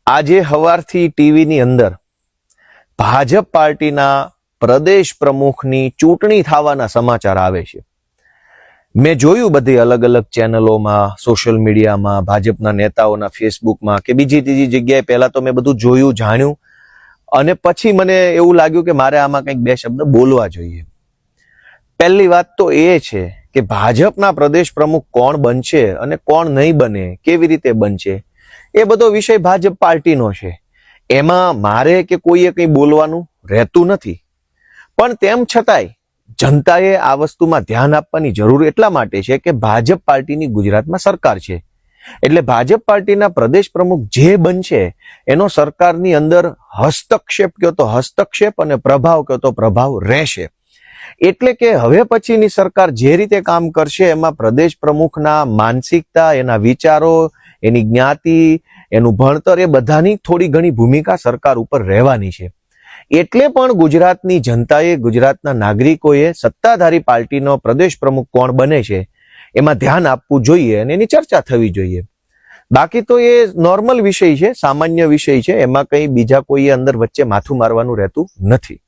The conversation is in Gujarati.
આજે હવારથી ટીવીની અંદર ભાજપ પાર્ટીના પ્રદેશ પ્રમુખની ચૂંટણી થવાના સમાચાર આવે છે. મેં જોયું બધી અલગ અલગ ચેનલોમાં, સોશિયલ મીડિયામાં, ભાજપના નેતાઓના ફેસબુકમાં કે બીજી ત્રીજી જગ્યાએ પહેલા તો મેં બધું જોયું, જાણ્યું અને પછી મને એવું લાગ્યું કે મારે આમાં કંઈક બે શબ્દ બોલવા જોઈએ. પહેલી વાત તો એ છે કે ભાજપના પ્રદેશ પ્રમુખ કોણ બનશે અને કોણ નહીં બને, કેવી રીતે બનશે, એ બધો વિષય ભાજપ પાર્ટીનો છે. એમાં મારે કે કોઈએ કંઈ બોલવાનું રહેતું નથી. પણ તેમ છતાંય જનતાએ આ વસ્તુમાં ધ્યાન આપવાની જરૂર એટલા માટે છે કે ભાજપ પાર્ટીની ગુજરાતમાં સરકાર છે. એટલે ભાજપ પાર્ટીના પ્રદેશ પ્રમુખ જે બનશે એનો સરકારની અંદર હસ્તક્ષેપ કયો તો હસ્તક્ષેપ અને પ્રભાવ કયો તો પ્રભાવ રહેશે. એટલે કે હવે પછીની સરકાર જે રીતે કામ કરશે એમાં પ્રદેશ પ્રમુખના માનસિકતા, એના વિચારો, એની જ્ઞાતિ, એનું ભણતર, એ બધાની થોડી ઘણી ભૂમિકા સરકાર ઉપર રહેવાની છે. એટલે પણ ગુજરાતની જનતાએ, ગુજરાતના નાગરિકોએ સત્તાધારી પાર્ટીનો પ્રદેશ પ્રમુખ કોણ બને છે એમાં ધ્યાન આપવું જોઈએ અને એની ચર્ચા થવી જોઈએ. બાકી તો એ નોર્મલ વિષય છે, સામાન્ય વિષય છે. એમાં કંઈ બીજા કોઈએ અંદર વચ્ચે માથું મારવાનું રહેતું નથી.